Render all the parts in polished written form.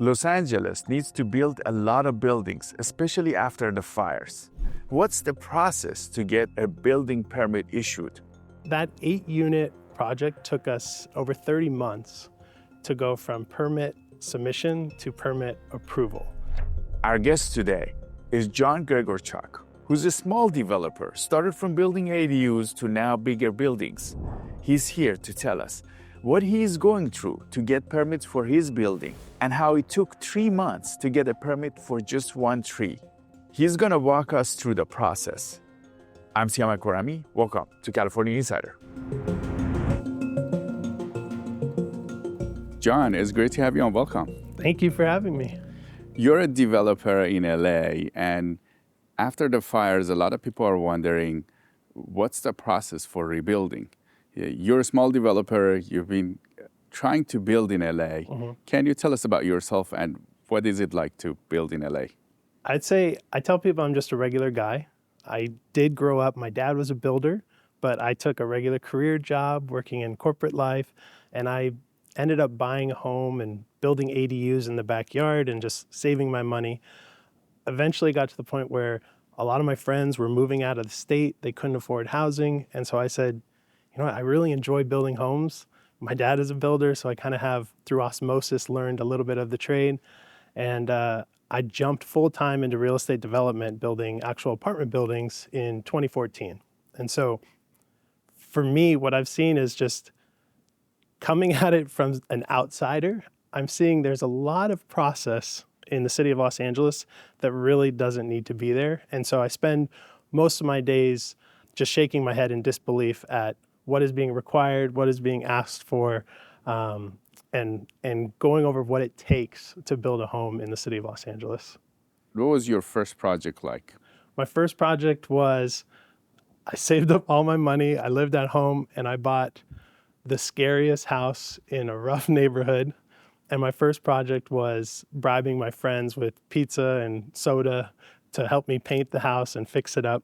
Los Angeles needs to build a lot of buildings, especially after the fires. What's the process to get a building permit issued? That 8-unit project took us over 30 months to go from permit submission to permit approval. Our guest today is John Gregorchuk, who's a small developer, started from building ADUs to now bigger buildings. He's here to tell us what he's going through to get permits for his building and how it took 3 months to get a permit for just one tree. He's gonna walk us through the process. I'm Siama Korami. Welcome to California Insider. John, it's great to have you on. Welcome. Thank you for having me. You're a developer in LA, and after the fires, a lot of people are wondering, what's the process for rebuilding? You're a small developer, you've been trying to build in LA. Can you tell us about yourself and what is it like to build in LA? I'd say, I tell people I'm just a regular guy. I did grow up, my dad was a builder, but I took a regular career job working in corporate life, and I ended up buying a home and building ADUs in the backyard and just saving my money. Eventually got to the point where a lot of my friends were moving out of the state, they couldn't afford housing, and so I said, you know what, I really enjoy building homes. My dad is a builder, so I kind of have, through osmosis, learned a little bit of the trade. And I jumped full-time into real estate development, building actual apartment buildings in 2014. And so for me, what I've seen is just coming at it from an outsider, I'm seeing there's a lot of process in the city of Los Angeles that really doesn't need to be there. And so I spend most of my days just shaking my head in disbelief at what is being required, what is being asked for, and going over what it takes to build a home in the city of Los Angeles. What was your first project like? My first project was, I saved up all my money, I lived at home, and I bought the scariest house in a rough neighborhood. And my first project was bribing my friends with pizza and soda to help me paint the house and fix it up.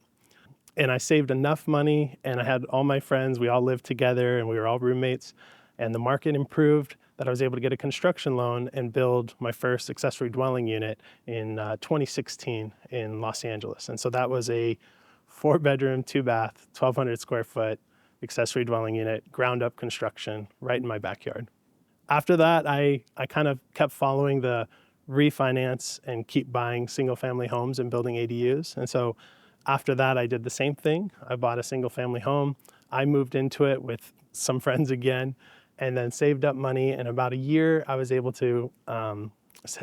And I saved enough money, and I had all my friends, we all lived together and we were all roommates, and the market improved that I was able to get a construction loan and build my first accessory dwelling unit in 2016 in Los Angeles. And so that was a 4-bedroom, 2-bath, 1,200 square foot accessory dwelling unit, ground up construction right in my backyard. After that, I kind of kept following the refinance and keep buying single family homes and building ADUs. And so after that, I did the same thing. I bought a single family home. I moved into it with some friends again, and then saved up money. In about a year, I was able to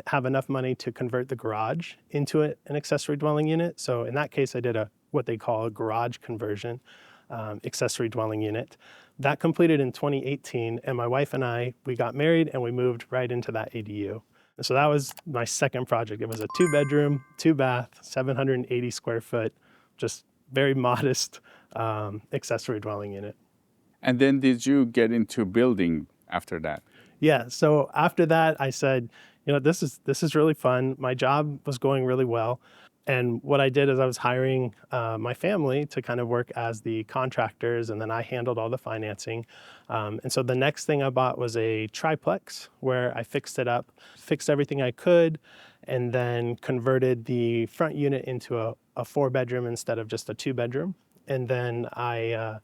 have enough money to convert the garage into an accessory dwelling unit. So in that case, I did what they call a garage conversion accessory dwelling unit. That completed in 2018, and my wife and I, we got married and we moved right into that ADU. And so that was my second project. It was a 2-bedroom, 2-bath, 780 square foot, just very modest accessory dwelling unit. And then did you get into building after that? Yeah, so after that, I said, you know, this is really fun. My job was going really well. And what I did is I was hiring my family to kind of work as the contractors, and then I handled all the financing. And so the next thing I bought was a triplex where I fixed it up, fixed everything I could, and then converted the front unit into a 4-bedroom instead of just a 2-bedroom. And then I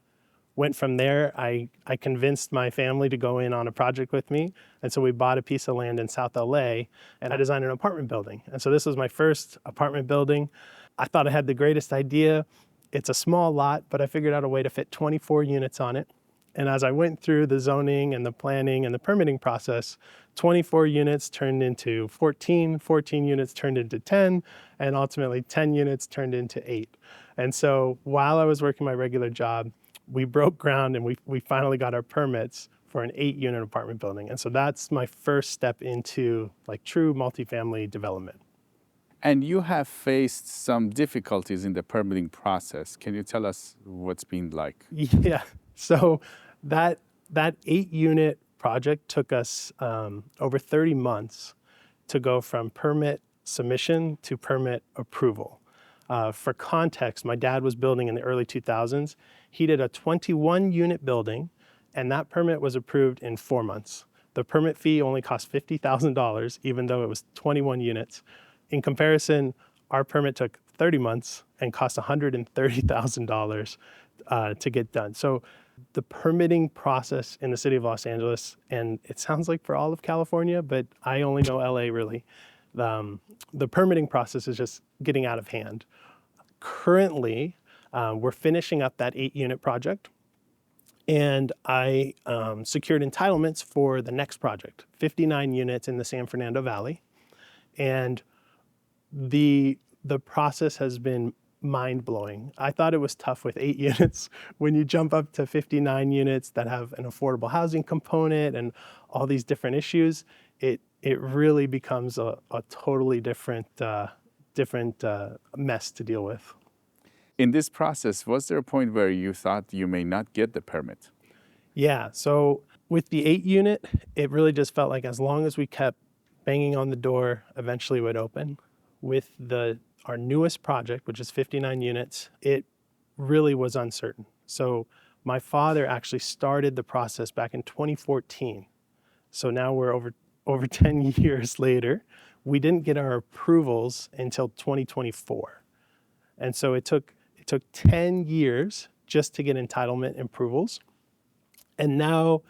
went from there. I convinced my family to go in on a project with me. And so we bought a piece of land in South LA, and I designed an apartment building. And so this was my first apartment building. I thought I had the greatest idea. It's a small lot, but I figured out a way to fit 24 units on it. And as I went through the zoning and the planning and the permitting process, 24 units turned into 14, 14 units turned into 10, and ultimately 10 units turned into 8. And so while I was working my regular job, we broke ground and we finally got our permits for an 8-unit apartment building. And so that's my first step into like true multifamily development. And you have faced some difficulties in the permitting process. Can you tell us what's been like? Yeah, so that 8-unit project took us over 30 months to go from permit submission to permit approval. For context, my dad was building in the early 2000s. He did a 21-unit building, and that permit was approved in 4 months. The permit fee only cost $50,000, even though it was 21 units. In comparison, our permit took 30 months and cost $130,000 to get done. So the permitting process in the city of Los Angeles, and it sounds like for all of California, but I only know LA really, the permitting process is just getting out of hand. Currently, we're finishing up that 8-unit project, and I secured entitlements for the next project, 59 units in the San Fernando Valley. And the process has been mind-blowing. I thought it was tough with 8 units. When you jump up to 59 units that have an affordable housing component and all these different issues, it really becomes a totally different mess to deal with. In this process, was there a point where you thought you may not get the permit? Yeah, so with the 8-unit, it really just felt like as long as we kept banging on the door, eventually it would open. With our newest project, which is 59 units, it really was uncertain. So my father actually started the process back in 2014. So now we're over 10 years later. We didn't get our approvals until 2024. And so it took 10 years just to get entitlement approvals. And now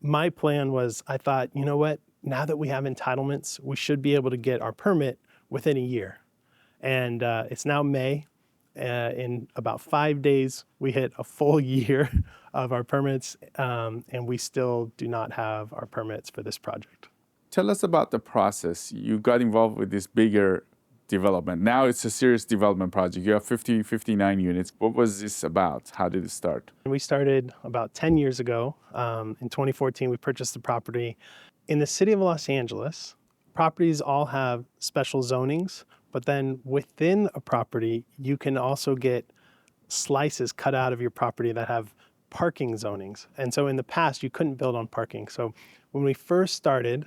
my plan was, I thought, you know what? Now that we have entitlements, we should be able to get our permit within a year. And it's now May. In about 5 days, we hit a full year of our permits, and we still do not have our permits for this project. Tell us about the process. You got involved with this bigger development. Now it's a serious development project. You have 59 units. What was this about? How did it start? We started about 10 years ago. In 2014, we purchased the property. In the city of Los Angeles, properties all have special zonings, but then within a property, you can also get slices cut out of your property that have parking zonings. And so in the past, you couldn't build on parking. So when we first started,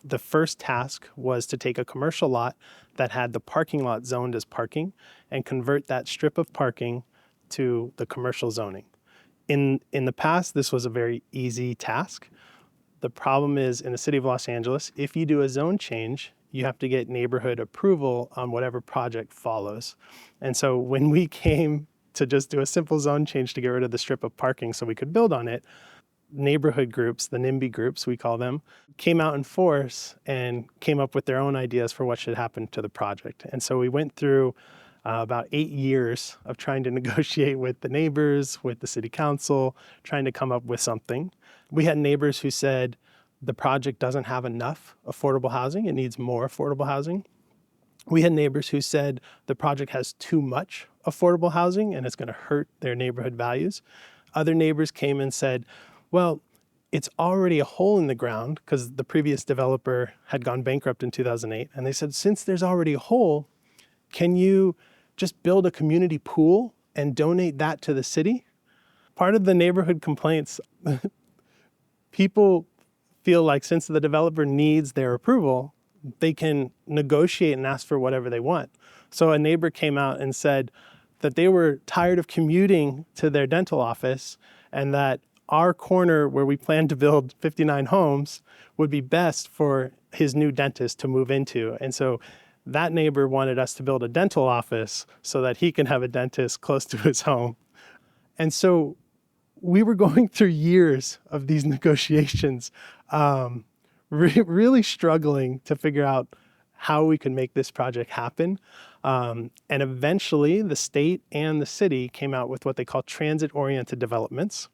the first task was to take a commercial lot that had the parking lot zoned as parking and convert that strip of parking to the commercial zoning. In the past, this was a very easy task. The problem is in the city of Los Angeles, if you do a zone change, you have to get neighborhood approval on whatever project follows. And so when we came to just do a simple zone change to get rid of the strip of parking so we could build on it, neighborhood groups, the NIMBY groups, we call them, came out in force and came up with their own ideas for what should happen to the project. And so we went through about 8 years of trying to negotiate with the neighbors, with the city council, trying to come up with something. We had neighbors who said the project doesn't have enough affordable housing, it needs more affordable housing. We had neighbors who said the project has too much affordable housing and it's going to hurt their neighborhood values. Other neighbors came and said, well, it's already a hole in the ground because the previous developer had gone bankrupt in 2008. And they said, since there's already a hole, can you just build a community pool and donate that to the city? Part of the neighborhood complaints, people feel like since the developer needs their approval, they can negotiate and ask for whatever they want. So a neighbor came out and said that they were tired of commuting to their dental office and that our corner where we plan to build 59 homes would be best for his new dentist to move into. And so that neighbor wanted us to build a dental office so that he can have a dentist close to his home. And so we were going through years of these negotiations, really struggling to figure out how we could make this project happen. And eventually the state and the city came out with what they call transit-oriented developments.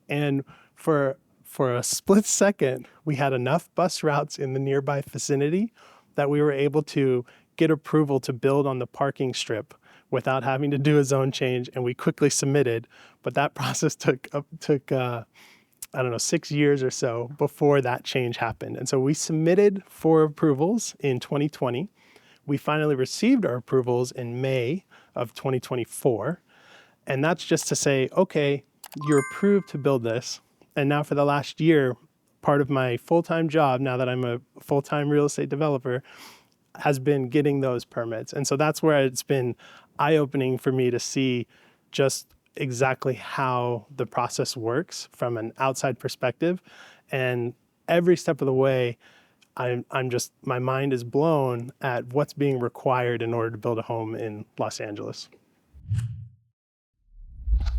And for a split second, we had enough bus routes in the nearby vicinity that we were able to get approval to build on the parking strip without having to do a zone change, and we quickly submitted. But that process took 6 years or so before that change happened. And so we submitted for approvals in 2020. We finally received our approvals in May of 2024. And that's just to say, okay, you're approved to build this. And now for the last year, part of my full-time job, now that I'm a full-time real estate developer, has been getting those permits. And so that's where it's been eye-opening for me to see just exactly how the process works from an outside perspective. And every step of the way, I'm just, my mind is blown at what's being required in order to build a home in Los Angeles.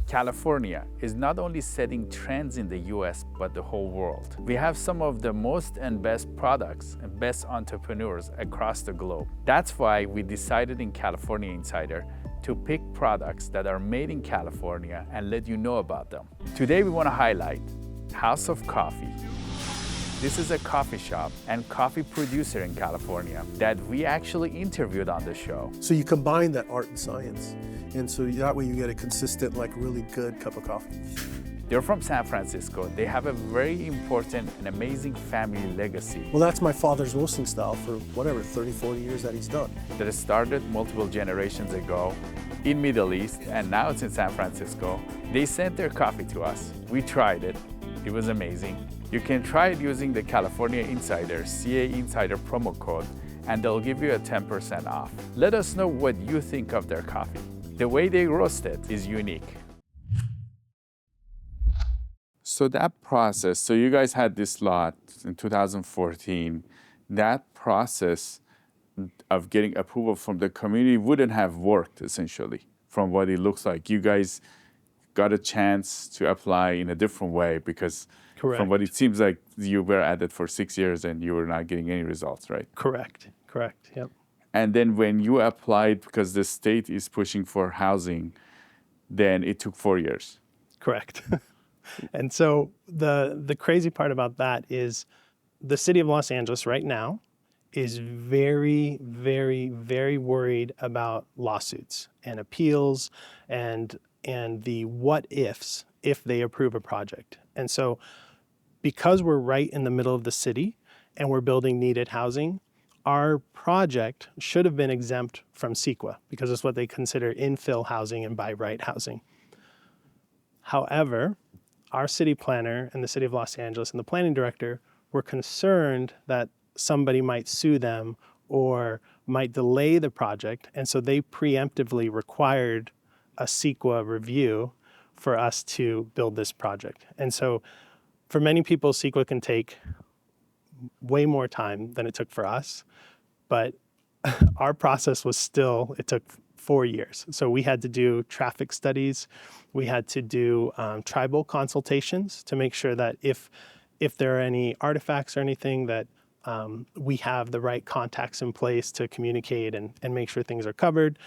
California is not only setting trends in the US, but the whole world. We have some of the most and best products and best entrepreneurs across the globe. That's why we decided in California Insider to pick products that are made in California and let you know about them. Today we want to highlight House of Coffee. This is a coffee shop and coffee producer in California that we actually interviewed on the show. So you combine that art and science, and so that way you get a consistent, like really good cup of coffee. They're from San Francisco. They have a very important and amazing family legacy Well, that's my father's roasting style for whatever, 30, 40 years that he's done. that started multiple generations ago in Middle East, and now it's in San Francisco. They sent their coffee to us. We tried it. It was amazing. You can try it using the California Insider, CA Insider promo code, and they'll give you a 10% off. Let us know what you think of their coffee. The way they roast it is unique. So that process, so you guys had this lot in 2014. That process of getting approval from the community wouldn't have worked, essentially, from what it looks like. You guys got a chance to apply in a different way because Correct. from what it seems like you were at it for 6 years and you were not getting any results, right? Correct, yep. And then when you applied, because the state is pushing for housing, then it took 4 years. Correct. And so the crazy part about that is the city of Los Angeles right now is very, very, very worried about lawsuits and appeals and the what ifs if they approve a project. And so because we're right in the middle of the city and we're building needed housing, our project should have been exempt from CEQA because it's what they consider infill housing and by right housing. However, our city planner and the city of Los Angeles and the planning director were concerned that somebody might sue them or might delay the project. And so they preemptively required a CEQA review for us to build this project. And so for many people, CEQA can take way more time than it took for us, but our process was still, it took 4 years. So we had to do traffic studies. We had to do tribal consultations to make sure that if there are any artifacts or anything that we have the right contacts in place to communicate and make sure things are covered.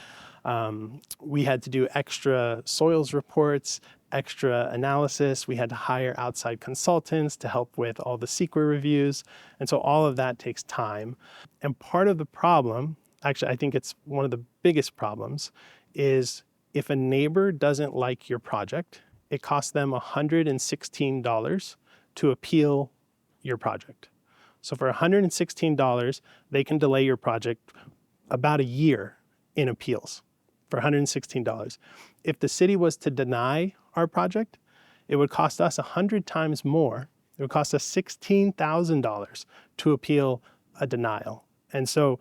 We had to do extra soils reports, extra analysis. We had to hire outside consultants to help with all the CEQA reviews. And so all of that takes time. And part of the problem, actually, I think it's one of the biggest problems, is if a neighbor doesn't like your project, it costs them $116 to appeal your project. So for $116, they can delay your project about a year in appeals for $116. If the city was to deny our project, it would cost us 100 times more. It would cost us $16,000 to appeal a denial. And so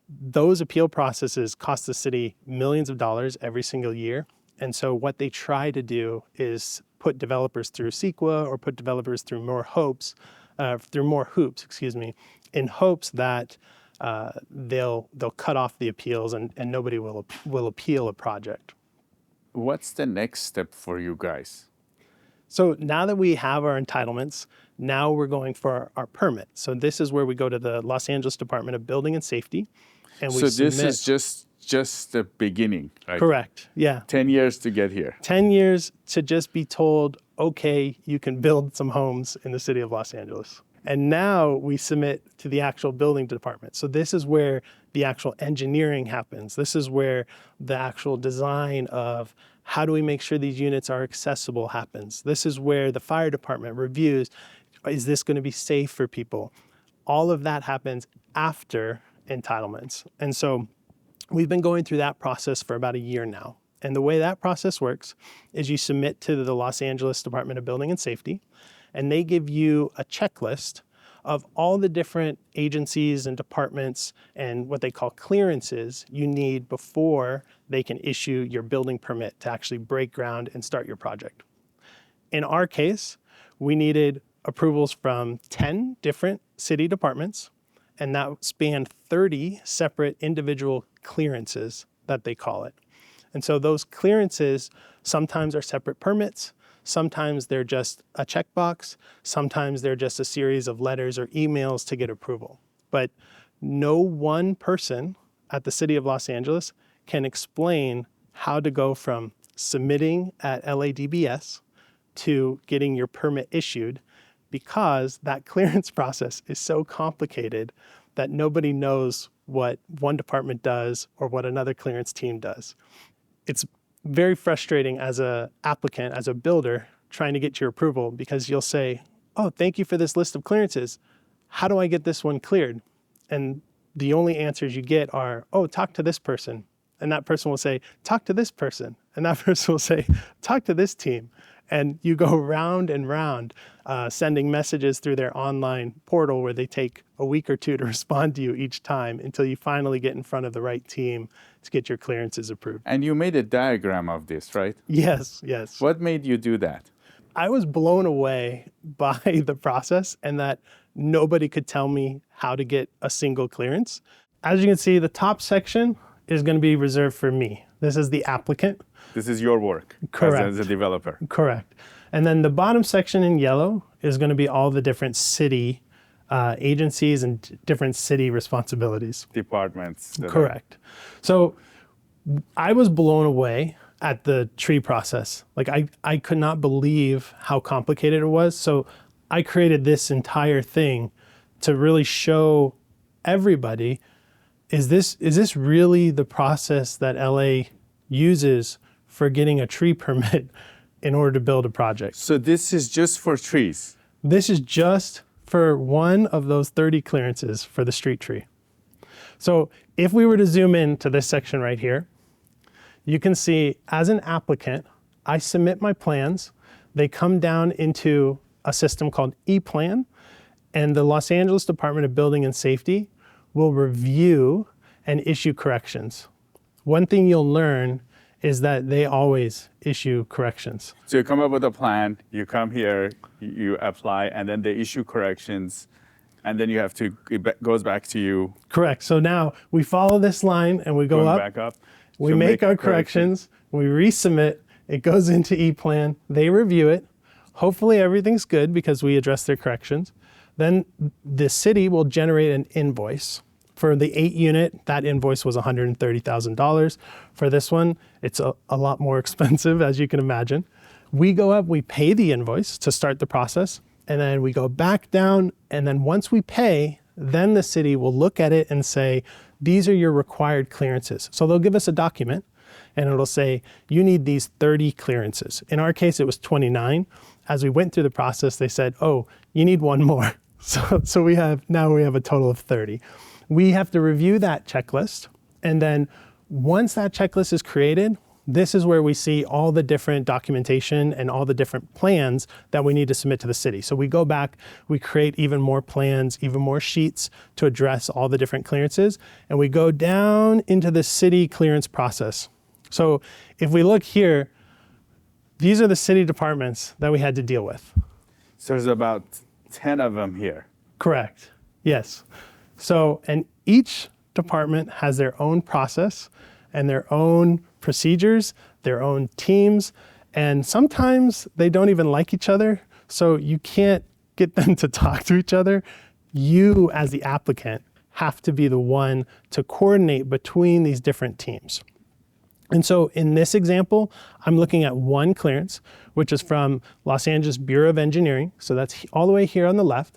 those appeal processes cost the city millions of dollars every single year. And so what they try to do is put developers through CEQA or put developers through more hoops, in hopes that they'll cut off the appeals and nobody will appeal a project. What's the next step for you guys? So now that we have our entitlements, now we're going for our permit. So this is where we go to the Los Angeles Department of Building and Safety, and we So submit. this is just the beginning, right? Correct. Yeah. 10 years to get here. 10 years to just be told, okay, you can build some homes in the city of Los Angeles. And now we submit to the actual building department. So this is where the actual engineering happens. This is where the actual design of how do we make sure these units are accessible happens. This is where the fire department reviews, is this going to be safe for people? All of that happens after entitlements. And so we've been going through that process for about a year now. And the way that process works is you submit to the Los Angeles Department of Building and Safety, and they give you a checklist of all the different agencies and departments and what they call clearances you need before they can issue your building permit to actually break ground and start your project. In our case, we needed approvals from 10 different city departments, and that spanned 30 separate individual clearances that they call it. And so those clearances sometimes are separate permits, sometimes they're just a checkbox, sometimes they're just a series of letters or emails to get approval. But no one person at the City of Los Angeles can explain how to go from submitting at LADBS to getting your permit issued, because that clearance process is so complicated that nobody knows what one department does or what another clearance team does. It's very frustrating as an applicant, as a builder, trying to get your approval, because you'll say, oh, thank you for this list of clearances. How do I get this one cleared? And the only answers you get are, oh, talk to this person. And that person will say, talk to this person. And that person will say, talk to this team. And you go round and round, sending messages through their online portal where they take a week or two to respond to you each time until you finally get in front of the right team to get your clearances approved. And you made a diagram of this, right? Yes, yes. What made you do that? I was blown away by the process and that nobody could tell me how to get a single clearance. As you can see, the top section is going to be reserved for me. This is the applicant. This is your work. Correct. As a developer. Correct. And then the bottom section in yellow is going to be all the different city agencies and different city responsibilities. Departments. Correct. So I was blown away at the tree process. Like I could not believe how complicated it was. So I created this entire thing to really show everybody, is this really the process that LA uses for getting a tree permit in order to build a project? So this is just for trees? This is just for one of those 30 clearances for the street tree. So if we were to zoom in to this section right here, you can see as an applicant, I submit my plans. They come down into a system called ePlan, and the Los Angeles Department of Building and Safety will review and issue corrections. One thing you'll learn is that they always issue corrections. So you come up with a plan, you come here, you apply, and then they issue corrections, and then you have to, it goes back to you. Correct. So now we follow this line and we go up. Back up. We make our corrections, we resubmit, it goes into ePlan, they review it. Hopefully everything's good because we address their corrections. Then the city will generate an invoice. For the 8 unit, that invoice was $130,000. For this one, it's a lot more expensive, as you can imagine. We go up, we pay the invoice to start the process, and then we go back down, and then once we pay, then the city will look at it and say, these are your required clearances. So they'll give us a document, and it'll say, you need these 30 clearances. In our case, it was 29. As we went through the process, they said, oh, you need one more. So we have a total of 30. We have to review that checklist, and then once that checklist is created, this is where we see all the different documentation and all the different plans that we need to submit to the city. So we go back, we create even more plans, even more sheets to address all the different clearances, and we go down into the city clearance process. So if we look here, these are the city departments that we had to deal with. So there's about 10 of them here. Correct, yes. So, and each department has their own process and their own procedures, their own teams, and sometimes they don't even like each other, so you can't get them to talk to each other. You, as the applicant, have to be the one to coordinate between these different teams. And so in this example, I'm looking at one clearance, which is from Los Angeles Bureau of Engineering. So that's all the way here on the left.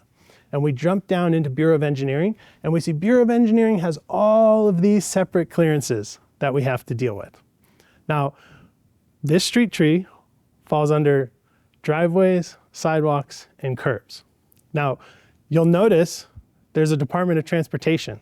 And we jump down into Bureau of Engineering, and we see Bureau of Engineering has all of these separate clearances that we have to deal with. Now, this street tree falls under driveways, sidewalks, and curbs. Now, you'll notice there's a Department of Transportation.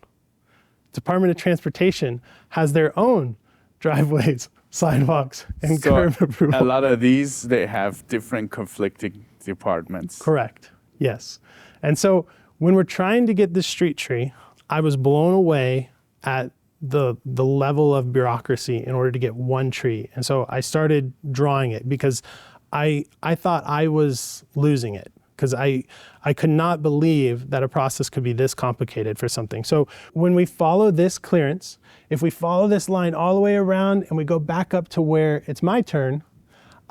Department of Transportation has their own driveways, sidewalks, and curb approval. A lot of these, they have different conflicting departments. Correct, yes. And so when we're trying to get this street tree, I was blown away at the level of bureaucracy in order to get one tree. And so I started drawing it because I thought I was losing it. because I could not believe that a process could be this complicated for something. So when we follow this clearance, if we follow this line all the way around and we go back up to where it's my turn,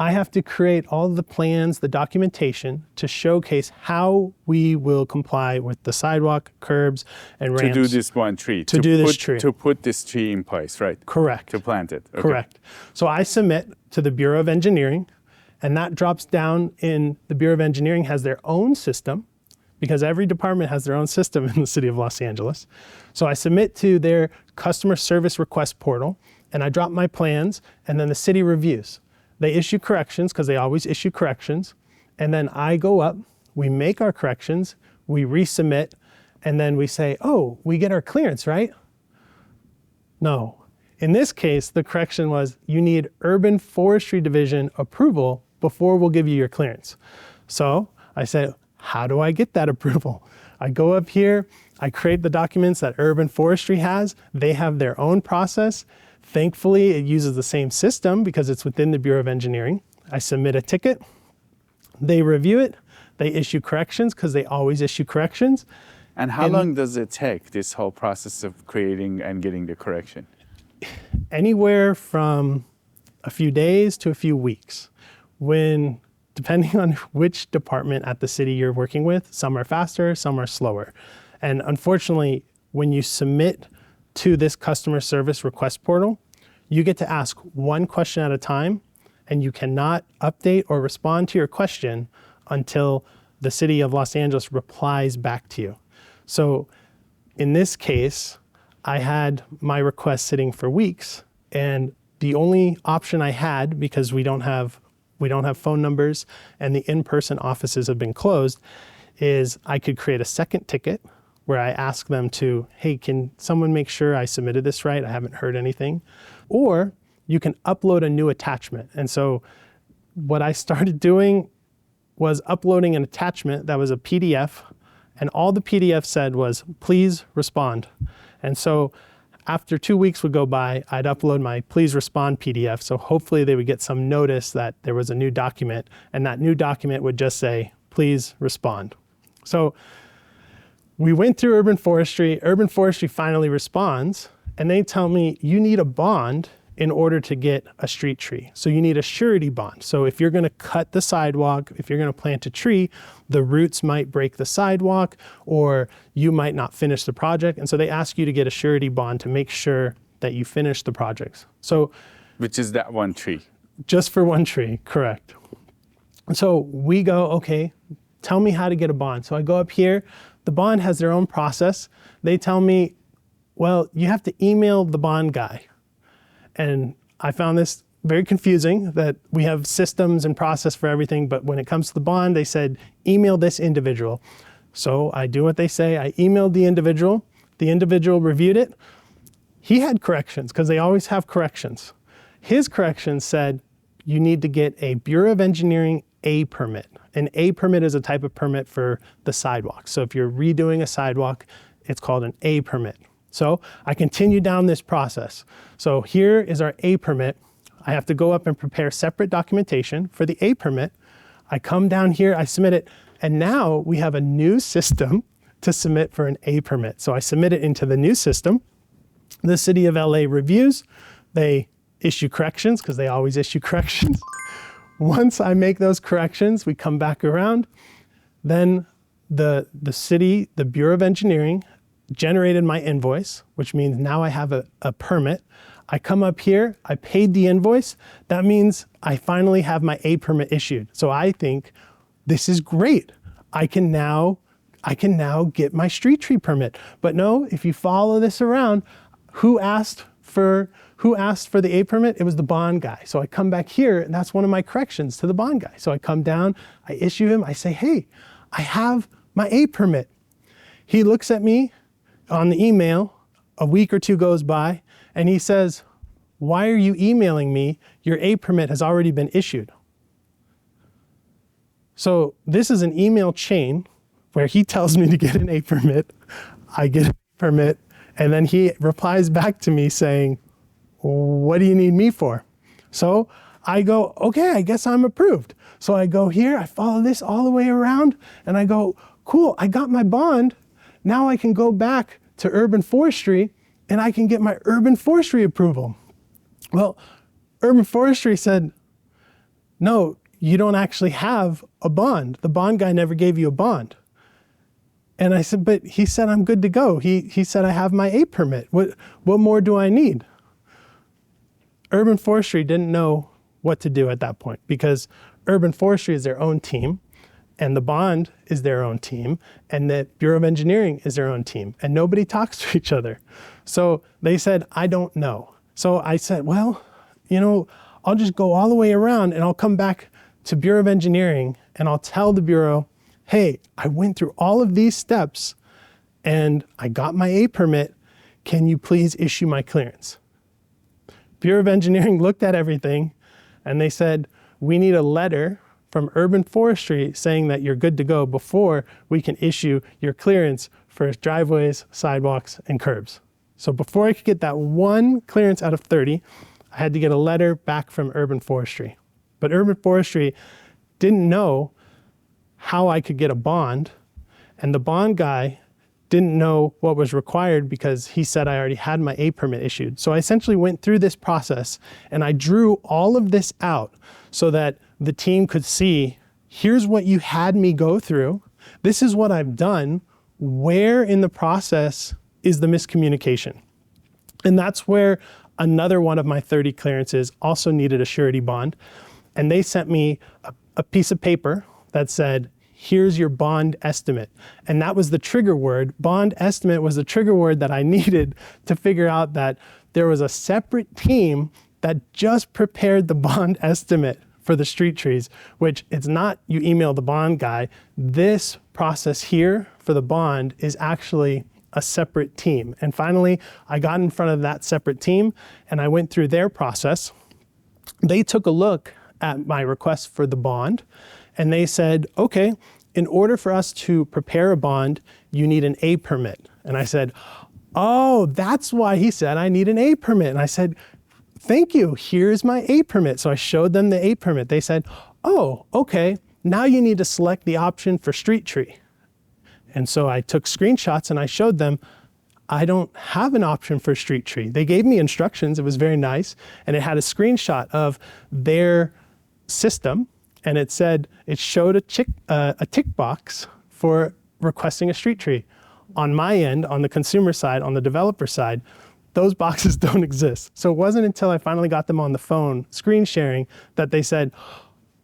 I have to create all the plans, the documentation to showcase how we will comply with the sidewalk, curbs, and ramps. To do this one tree. To do this tree. To put this tree in place, right? Correct. To plant it. Okay. Correct. So I submit to the Bureau of Engineering, and that drops down in the Bureau of Engineering has their own system, because every department has their own system in the city of Los Angeles. So I submit to their customer service request portal, and I drop my plans, and then the city reviews. They issue corrections, because they always issue corrections, and then I go up, we make our corrections, we resubmit, and then we say, oh, we get our clearance, right? No. In this case, the correction was, you need Urban Forestry Division approval before we'll give you your clearance. So I said, how do I get that approval? I go up here, I create the documents that Urban Forestry has. They have their own process. Thankfully, it uses the same system because it's within the Bureau of Engineering. I submit a ticket, they review it, they issue corrections because they always issue corrections. And how long does it take, this whole process of creating and getting the correction? Anywhere from a few days to a few weeks. Depending on which department at the city you're working with, some are faster, some are slower. And unfortunately, when you submit to this customer service request portal, you get to ask one question at a time, and you cannot update or respond to your question until the city of Los Angeles replies back to you. So in this case, I had my request sitting for weeks, and the only option I had, because we don't have phone numbers and the in-person offices have been closed, is I could create a second ticket where I ask them to, hey, can someone make sure I submitted this right? I haven't heard anything. Or you can upload a new attachment. And so what I started doing was uploading an attachment that was a PDF, and all the PDF said was, please respond. And so after 2 weeks would go by, I'd upload my please respond PDF. So hopefully they would get some notice that there was a new document, and that new document would just say, please respond. So we went through Urban Forestry. Urban Forestry finally responds, and they tell me you need a bond in order to get a street tree. So you need a surety bond. So if you're gonna cut the sidewalk, if you're gonna plant a tree, the roots might break the sidewalk, or you might not finish the project. And so they ask you to get a surety bond to make sure that you finish the projects. So, which is that one tree? Just for one tree, correct. And so we go, okay, tell me how to get a bond. So I go up here, the bond has their own process. They tell me, well, you have to email the bond guy. And I found this very confusing, that we have systems and process for everything, but when it comes to the bond, they said, email this individual. So I do what they say. I emailed the individual reviewed it. He had corrections, because they always have corrections. His corrections said, you need to get a Bureau of Engineering A permit. An A permit is a type of permit for the sidewalk. So if you're redoing a sidewalk, it's called an A permit. So I continue down this process. So here is our A permit. I have to go up and prepare separate documentation for the A permit. I come down here, I submit it, and now we have a new system to submit for an A permit. So I submit it into the new system. The city of LA reviews. They issue corrections, because they always issue corrections. Once I make those corrections, we come back around. Then the city, the Bureau of Engineering, generated my invoice, which means now I have a permit. I come up here, I paid the invoice. That means I finally have my A permit issued. So I think this is great. I can now get my street tree permit. But no, if you follow this around, who asked for the A permit? It was the bond guy. So I come back here, and that's one of my corrections to the bond guy. So I come down, I issue him, I say, hey, I have my A permit. He looks at me on the email, a week or two goes by, and he says, why are you emailing me? Your A permit has already been issued. So this is an email chain where he tells me to get an A permit, I get an A permit, and then he replies back to me saying, what do you need me for? So I go, okay, I guess I'm approved. So I go here, I follow this all the way around, and I go, cool, I got my bond. Now I can go back to urban forestry and I can get my urban forestry approval. Well, urban forestry said, no, you don't actually have a bond. The bond guy never gave you a bond. And I said, but he said I'm good to go. He said I have my A permit. What more do I need? Urban forestry didn't know what to do at that point because urban forestry is their own team and the bond is their own team and the Bureau of Engineering is their own team and nobody talks to each other. So they said, I don't know. So I said, well, I'll just go all the way around and I'll come back to Bureau of Engineering and I'll tell the Bureau, hey, I went through all of these steps and I got my A permit. Can you please issue my clearance? Bureau of Engineering looked at everything and they said, we need a letter from urban forestry saying that you're good to go before we can issue your clearance for driveways, sidewalks, and curbs. So before I could get that one clearance out of 30, I had to get a letter back from urban forestry. But urban forestry didn't know how I could get a bond, and the bond guy didn't know what was required because he said I already had my A permit issued. So I essentially went through this process and I drew all of this out so that the team could see, here's what you had me go through. This is what I've done. Where in the process is the miscommunication? And that's where another one of my 30 clearances also needed a surety bond. And they sent me a piece of paper that said, here's your bond estimate. And that was the trigger word. Bond estimate was the trigger word that I needed to figure out that there was a separate team that just prepared the bond estimate for the street trees, which it's not you email the bond guy. This process here for the bond is actually a separate team. And finally, I got in front of that separate team and I went through their process. They took a look at my request for the bond and they said, okay, in order for us to prepare a bond, you need an A permit. And I said, oh, that's why he said I need an A permit. And I said, thank you, here's my A permit. So I showed them the A permit. They said, oh, okay, now you need to select the option for street tree. And so I took screenshots and I showed them, I don't have an option for street tree. They gave me instructions, it was very nice, and it had a screenshot of their system, and it said, it showed a tick box for requesting a street tree. On my end, on the consumer side, on the developer side, those boxes don't exist. So it wasn't until I finally got them on the phone, screen sharing, that they said,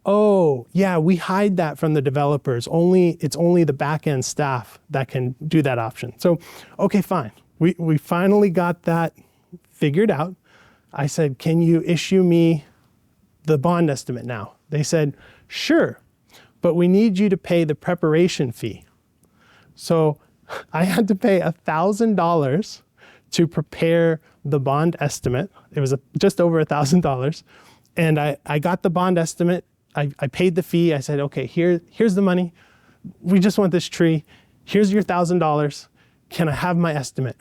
oh, yeah, we hide that from the developers. It's only the back-end staff that can do that option. So, okay, fine. We finally got that figured out. I said, can you issue me the bond estimate now? They said, sure, but we need you to pay the preparation fee. So I had to pay $1,000 to prepare the bond estimate. It was just over $1,000. And I got the bond estimate. I paid the fee. I said, okay, here's the money. We just want this tree. Here's your $1,000. Can I have my estimate?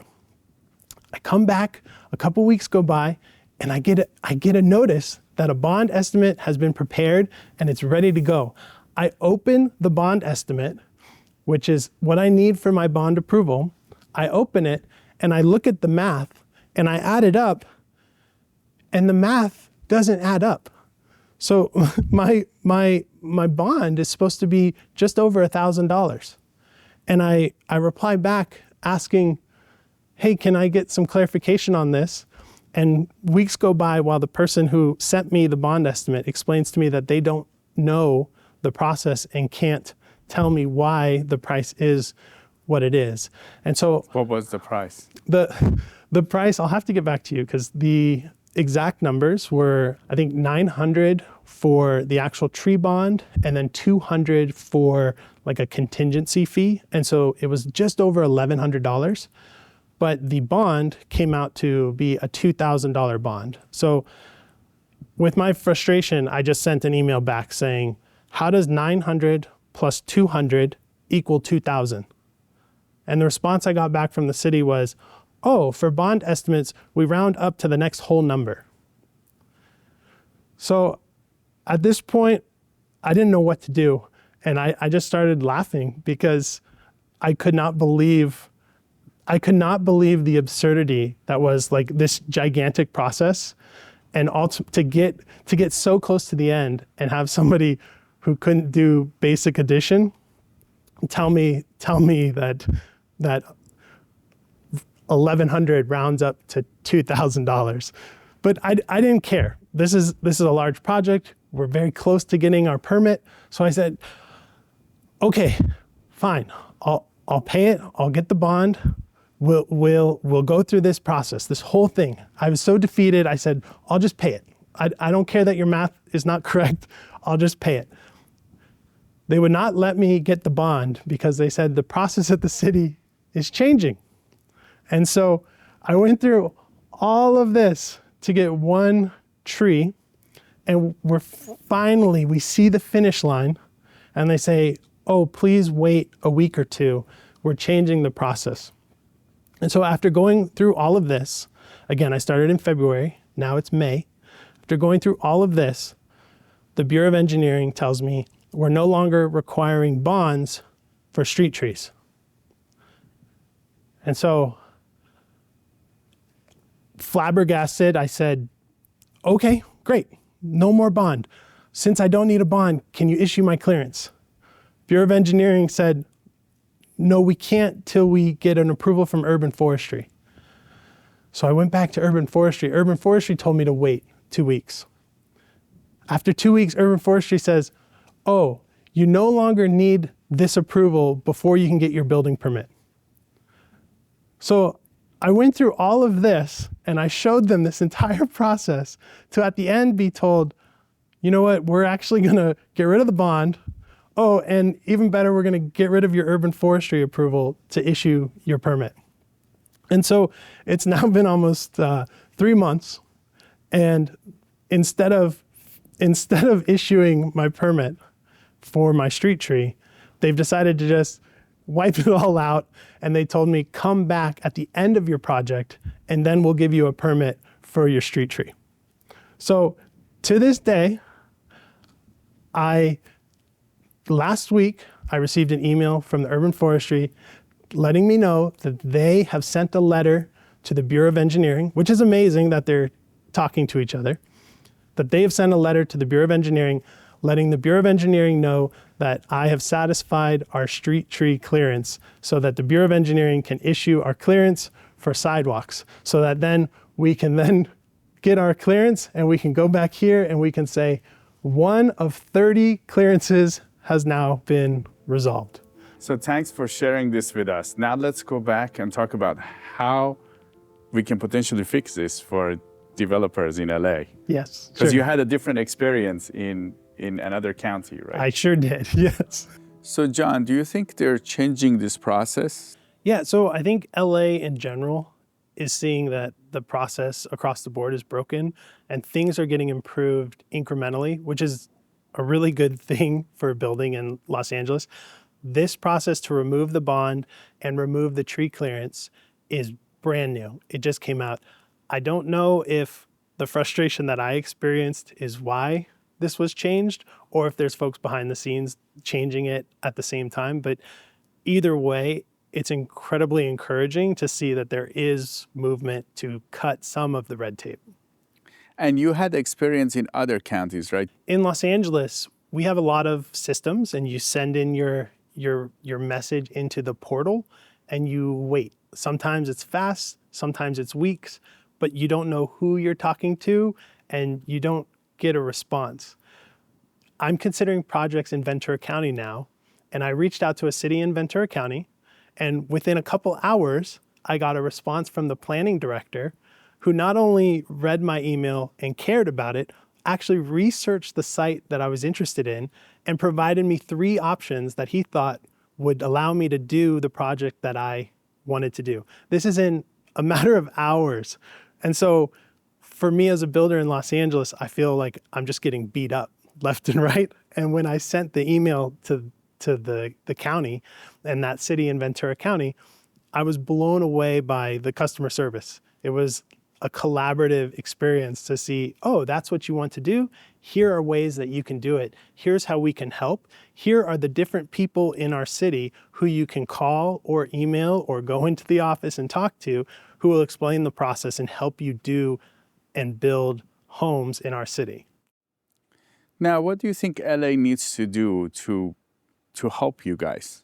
I come back, a couple weeks go by, and I get a notice that a bond estimate has been prepared and it's ready to go. I open the bond estimate, which is what I need for my bond approval. I open it and I look at the math and I add it up and the math doesn't add up. So my bond is supposed to be just over $1,000. And I reply back asking, hey, can I get some clarification on this? And weeks go by while the person who sent me the bond estimate explains to me that they don't know the process and can't tell me why the price is what it is. And so what was the price? The price, I'll have to get back to you because the exact numbers were, I think, $900 for the actual tree bond and then $200 for like a contingency fee. And so it was just over $1,100. But the bond came out to be a $2,000 bond. So with my frustration, I just sent an email back saying, how does 900 plus 200 equal 2,000? And the response I got back from the city was, oh, for bond estimates, we round up to the next whole number. So at this point, I didn't know what to do. And I just started laughing because I could not believe the absurdity that was like this gigantic process. And to get so close to the end and have somebody who couldn't do basic addition tell me that 1,100 rounds up to $2,000. But I didn't care. This is a large project. We're very close to getting our permit. So I said, okay, fine. I'll pay it. I'll get the bond. We'll go through this process, this whole thing. I was so defeated. I said, I'll just pay it. I don't care that your math is not correct. I'll just pay it. They would not let me get the bond because they said the process at the city is changing. And so I went through all of this to get one tree, and we see the finish line, and they say, oh, please wait a week or two. We're changing the process. And so after going through all of this, again, I started in February, now it's May. After going through all of this, the Bureau of Engineering tells me we're no longer requiring bonds for street trees. And so, flabbergasted, I said, okay, great, no more bond. Since I don't need a bond, can you issue my clearance? Bureau of Engineering said, no, we can't till we get an approval from Urban Forestry. So I went back to Urban Forestry. Urban Forestry told me to wait 2 weeks. After 2 weeks, Urban Forestry says, oh, you no longer need this approval before you can get your building permit. So I went through all of this and I showed them this entire process to at the end be told, you know what, we're actually gonna get rid of the bond. Oh, and even better, we're gonna get rid of your urban forestry approval to issue your permit. And so it's now been almost 3 months, and instead of issuing my permit for my street tree, they've decided to just wipe it all out, and they told me, come back at the end of your project, and then we'll give you a permit for your street tree. So to this day, last week, I received an email from the Urban Forestry letting me know that they have sent a letter to the Bureau of Engineering, which is amazing that they're talking to each other, that they have sent a letter to the Bureau of Engineering letting the Bureau of Engineering know that I have satisfied our street tree clearance so that the Bureau of Engineering can issue our clearance for sidewalks, so that then we can then get our clearance and we can go back here and we can say 1 of 30 clearances has now been resolved. So thanks for sharing this with us. Now let's go back and talk about how we can potentially fix this for developers in LA. Yes, Because sure. you had a different experience in another county, right? I sure did, yes. So John, do you think they're changing this process? Yeah, so I think LA in general is seeing that the process across the board is broken and things are getting improved incrementally, which is a really good thing for building in Los Angeles. This process to remove the bond and remove the tree clearance is brand new. It just came out. I don't know if the frustration that I experienced is why this was changed, or if there's folks behind the scenes changing it at the same time. But either way, it's incredibly encouraging to see that there is movement to cut some of the red tape. And you had experience in other counties, right? In Los Angeles, we have a lot of systems, and you send in your message into the portal and you wait. Sometimes it's fast, sometimes it's weeks, but you don't know who you're talking to and you don't get a response. I'm considering projects in Ventura County now, and I reached out to a city in Ventura County, and within a couple hours, I got a response from the planning director who not only read my email and cared about it, actually researched the site that I was interested in and provided me 3 options that he thought would allow me to do the project that I wanted to do. This is in a matter of hours. And so for me as a builder in Los Angeles, I feel like I'm just getting beat up left and right. And when I sent the email to the county and that city in Ventura County, I was blown away by the customer service. It was a collaborative experience to see, oh, that's what you want to do. Here are ways that you can do it. Here's how we can help. Here are the different people in our city who you can call or email or go into the office and talk to, who will explain the process and help you do and build homes in our city. Now, what do you think LA needs to do to help you guys?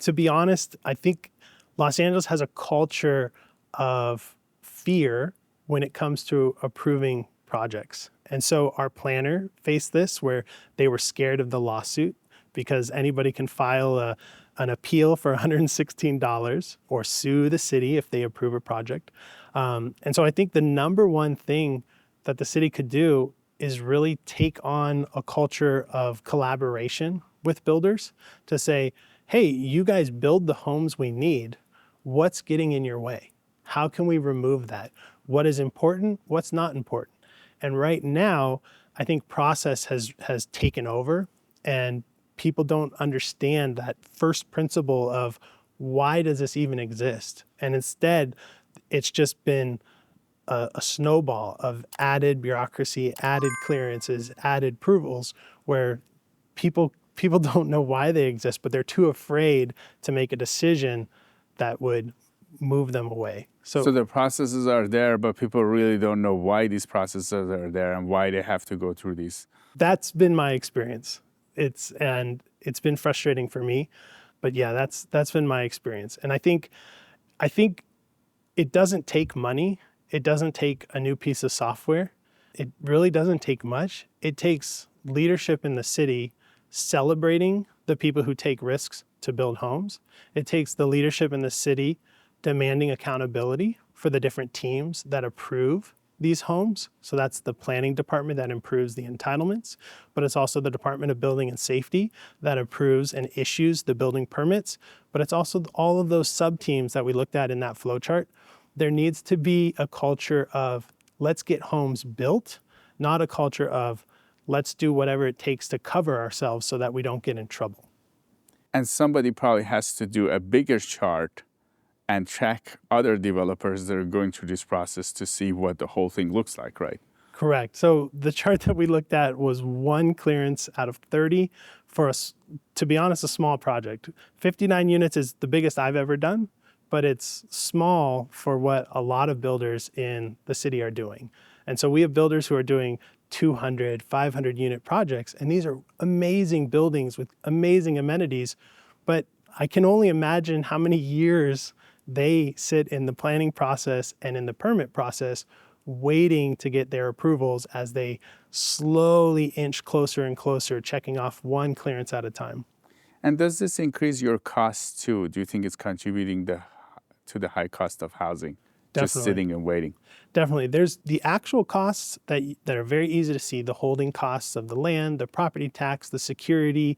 To be honest, I think Los Angeles has a culture of fear when it comes to approving projects. And so our planner faced this where they were scared of the lawsuit because anybody can file an appeal for $116 or sue the city if they approve a project. And so I think the number one thing that the city could do is really take on a culture of collaboration with builders to say, hey, you guys build the homes we need. What's getting in your way? How can we remove that? What is important? What's not important? And right now, I think process has taken over and people don't understand that first principle of why does this even exist? And instead, it's just been a snowball of added bureaucracy, added clearances, added approvals, where people don't know why they exist, but they're too afraid to make a decision that would move them away. So the processes are there, but people really don't know why these processes are there and why they have to go through these. That's been my experience. It's been frustrating for me, but yeah, that's been my experience. And I think it doesn't take money. It doesn't take a new piece of software. It really doesn't take much. It takes leadership in the city celebrating the people who take risks to build homes. It takes the leadership in the city demanding accountability for the different teams that approve these homes. So that's the planning department that improves the entitlements, but it's also the Department of Building and Safety that approves and issues the building permits. But it's also all of those sub-teams that we looked at in that flow chart. There needs to be a culture of let's get homes built, not a culture of let's do whatever it takes to cover ourselves so that we don't get in trouble. And somebody probably has to do a bigger chart and track other developers that are going through this process to see what the whole thing looks like, right? Correct. So the chart that we looked at was 1 clearance out of 30 for to be honest, a small project. 59 units is the biggest I've ever done, but it's small for what a lot of builders in the city are doing. And so we have builders who are doing 200, 500 unit projects, and these are amazing buildings with amazing amenities, but I can only imagine how many years they sit in the planning process and in the permit process waiting to get their approvals as they slowly inch closer and closer, checking off 1 clearance at a time. And does this increase your costs too? Do you think it's contributing to the high cost of housing? Definitely. Just sitting and waiting? Definitely. There's the actual costs that are very easy to see, the holding costs of the land, the property tax, the security.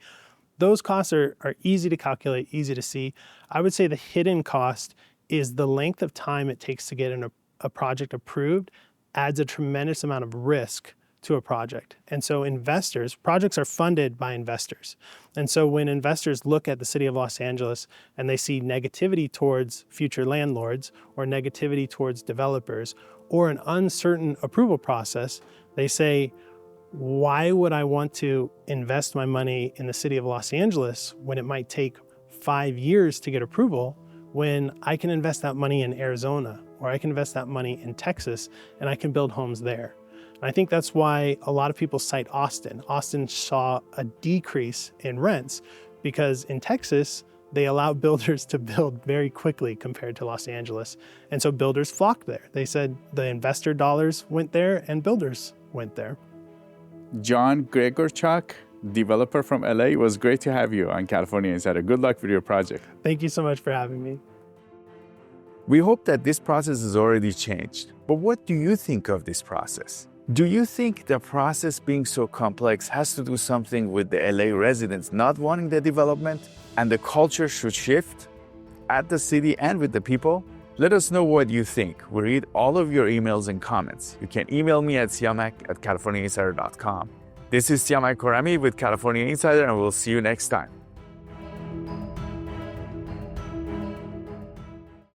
Those costs are easy to calculate, easy to see. I would say the hidden cost is the length of time it takes to get a project approved adds a tremendous amount of risk to a project. And so projects are funded by investors. And so when investors look at the city of Los Angeles and they see negativity towards future landlords or negativity towards developers or an uncertain approval process, they say, why would I want to invest my money in the city of Los Angeles when it might take 5 years to get approval when I can invest that money in Arizona or I can invest that money in Texas and I can build homes there? And I think that's why a lot of people cite Austin. Austin saw a decrease in rents because in Texas, they allow builders to build very quickly compared to Los Angeles. And so builders flocked there. They said the investor dollars went there and builders went there. John Gregorchuk, developer from LA, it was great to have you on California Insider. Good luck with your project. Thank you so much for having me. We hope that this process has already changed. But what do you think of this process? Do you think the process being so complex has to do something with the LA residents not wanting the development and the culture should shift at the city and with the people? Let us know what you think. We read all of your emails and comments. You can email me at siamak@californiainsider.com. This is Siamak Korami with California Insider, and we'll see you next time.